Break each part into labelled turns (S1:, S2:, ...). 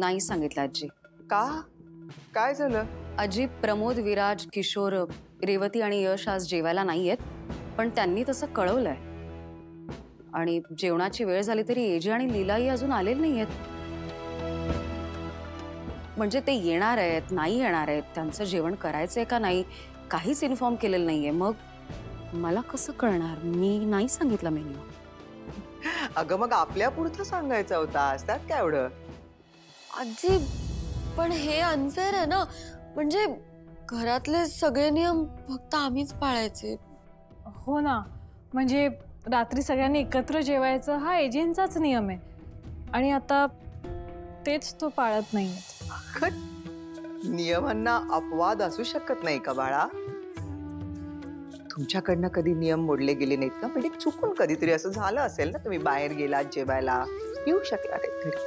S1: नाही सांगितलं आजी.
S2: का? काय झालं?
S1: आजी, प्रमोद, विराज, किशोर, रेवती आणि यश आज जेवायला नाहीयेत, पण त्यांनी तसं कळवलंय. आणि जेवणाची वेळ झाली तरी एजे आणि लीलाही अजून आलेले नाहीयेत. म्हणजे ते येणार आहेत, नाही येणार आहेत, त्यांचं जेवण करायचंय का नाही काहीच इन्फॉर्म केलेलं नाहीये. मग मला कसं कळणार? मी नाही सांगितलं मेन्यू.
S2: अगं मग आपल्या पुढचं सांगायचं होता, असतात काय एवढं?
S3: आजी पण हे अनफेअर आहे ना, म्हणजे घरातले सगळे नियम फक्त आम्हीच पाळायचे.
S4: हो ना, म्हणजे रात्री सगळ्यांनी एकत्र जेवायचं हा एजंटचाच नियम आहे आणि आता तेच तो पाळत नाही.
S2: नियमांना अपवाद असू शकत नाही का बाळा? तुमच्याकडनं कधी नियम मोडले गेले नाहीत का? म्हणजे चुकून कधीतरी असं झालं असेल ना, तुम्ही बाहेर गेलात जेवायला, येऊ शकला नाहीत घरी.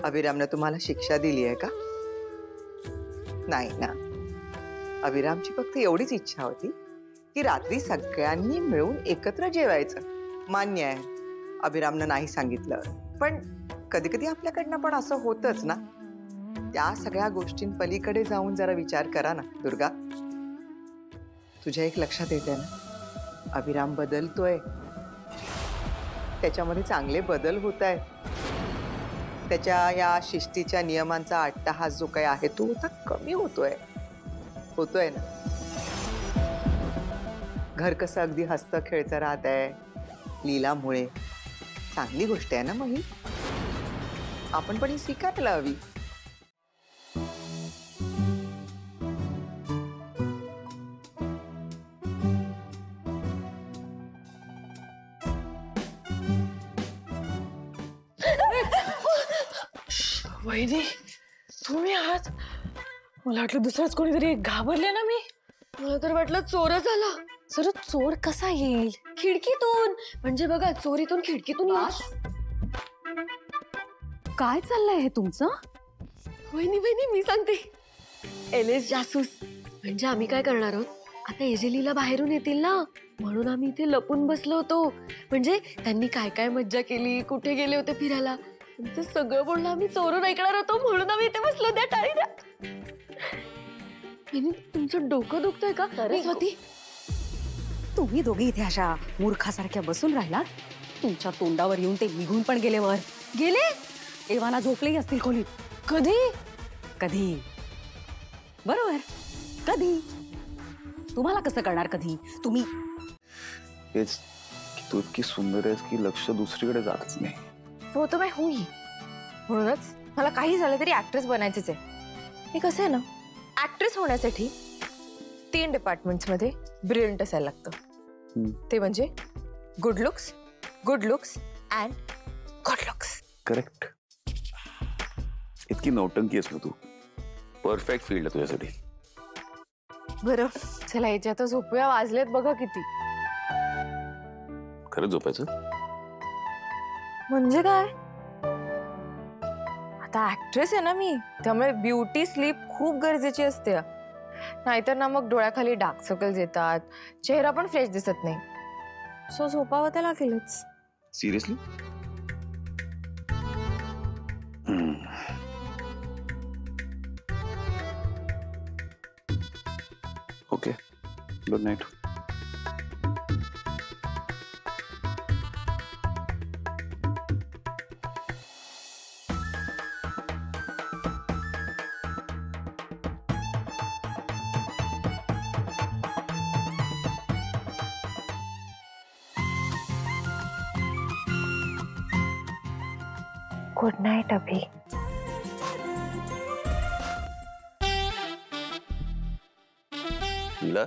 S2: अभिरामने तुम्हाला शिक्षा दिली आहे का? नाही ना. अभिरामची फक्त एवढीच इच्छा होती की रात्री सगळ्यांनी मिळून एकत्र जेवायचं. मान्य आहे, अभिरामनं नाही सांगितलं, पण कधी कधी आपल्याकडनं पण असं होतच ना. त्या सगळ्या गोष्टींपलीकडे जाऊन जरा विचार करा ना. दुर्गा, तुझ्या एक लक्षात येते ना, अभिराम बदलतोय, त्याच्यामध्ये चांगले बदल होत आहेत. त्याच्या या शिस्तीच्या नियमांचा अट्टहास जो काही आहे तो आता कमी होतोय ना. घर कसं अगदी हसतं खेळतं राहत आहे लीलामुळे. चांगली गोष्ट आहे ना. मग ही आपण पण ही स्वीकारायला हवी.
S4: वहिनी, तुम्ही आहात? मला वाटलं दुसराच कोणीतरी. घाबरले ना मी.
S3: मला तर वाटलं चोरच आला.
S4: सर, चोर कसा येईल?
S3: खिडकीतून. म्हणजे बघा, चोरीतून खिडकीतून येईल.
S1: काय चाललंय हे तुमचं?
S3: वहिनी वहिनी मी सांगते. एलएस जासूस. म्हणजे आम्ही काय करणार आहोत, आता एजेलीला बाहेरून येतील ना, म्हणून आम्ही इथे लपून बसलो होतो. म्हणजे त्यांनी काय काय मज्जा केली, कुठे गेले होते फिरायला, तुमचं सगळं बोलणं आम्ही चोरून ऐकणार होतो, म्हणून आम्ही इथे बसलो. द्या टाळी द्या. तुमचं डोकं दुखतंय का सरस्वती?
S1: तुम्ही दोघी इथे अशा मूर्खासारख्या बसून राहिलात. तुमच्या तोंडावर येऊन ते निघून पण गेले. वर गेले. एव्हाना झोपलेही असतील खोलीत. कधी बरोबर, कधी. तुम्हाला कसं करणार कधी? तुम्ही
S5: हेच की तू इतकी सुंदर आहेस की लक्ष दुसरीकडे जातच नाही.
S6: वो तो मैं हूँ ही, म्हणूनच मला काही झालं तरी ऍक्ट्रेस बनायचंच आहे. हे कसं आहे ना, ऍक्ट्रेस होण्यासाठी 3 डिपार्टमेंट्स मध्ये ब्रिलियंट असायला लागतं. ते म्हणजे good looks and good looks.
S5: Correct. इतकी नौटंकी आहेस ना तू. परफेक्ट फील्ड आहे तुझ्यासाठी.
S6: बरं चला याच्या आता झोपूया. वाजलेत बघा किती.
S5: खरंच झोपायचं?
S6: म्हणजे काय, आता ऍक्ट्रेस आहे ना मी, त्यामुळे ब्युटी स्लीप खूप गरजेची असते. नाहीतर ना मग डोळ्याखाली डार्क सर्कल्स येतात, चेहरा पण फ्रेश दिसत नाही. सो झोपावं तर लागेलच.
S5: Seriously? Okay, good night.
S6: Good night Abhi.
S5: Leela,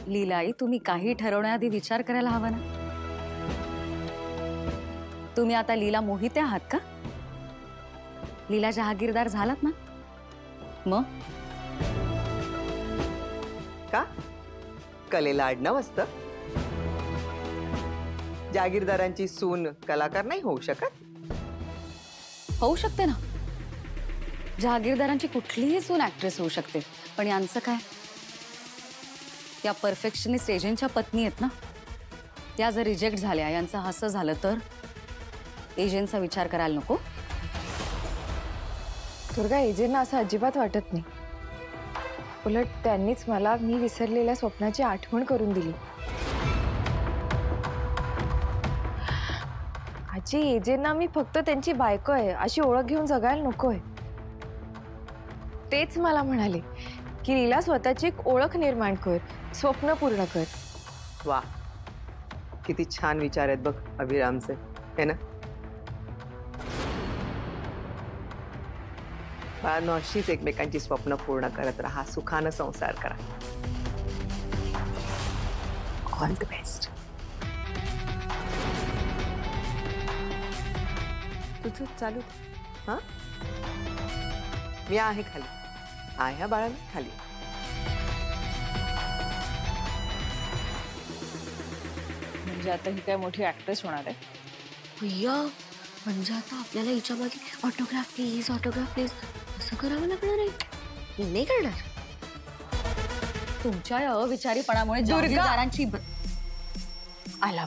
S1: लीलाई, तुम्ही काही ठरवण्याआधी विचार करायला हवा ना. तुम्ही आता लीला मोहिते आहात का? लीला जहागीरदार झालात ना मग
S2: का कलेला आडनाव असतं? जागीरदारांची सून कलाकार नाही होऊ शकत?
S1: होऊ शकते ना. जहागीरदारांची कुठलीही सून ऍक्ट्रेस होऊ शकते. पण यांचं काय? या परफेक्शनिस्ट एजंटच्या पत्नी आहेत ना. त्या जर रिजेक्ट झाल्या, यांचं असं झालं तर एजंटचा विचार करायला नको?
S6: दुर्गा, एजेंना असं अजिबात वाटत नाही. उलट त्यांनीच मला मी विसरलेल्या स्वप्नाची आठवण करून दिली. आजी, एजेंना मी फक्त त्यांची बायको आहे अशी ओळख घेऊन जगायला नकोय. तेच मला म्हणाले की लीला स्वतःची एक ओळख निर्माण कर, स्वप्न पूर्ण कर.
S2: वा, किती छान विचार आहेत बघ अभिरामचे, है ना? बाळांनो, अशीच एकमेकांची स्वप्न पूर्ण करत राहा, सुखानं संसार करा. All the best. तुझं चालू हा? मी आहे खाली. आहे ह्या बाळांनो खाली.
S4: म्हणजे आता ही काय मोठी ऍक्ट्रेस होणार आहे?
S3: भैया, म्हणजे आता आपल्याला हिच्या मागे ऑटोग्राफ प्लीज असं करावं लागणार आहे. मी नाही करणार.
S1: तुमच्या या अविचारीपणामुळे जहागीरदारांची
S6: आला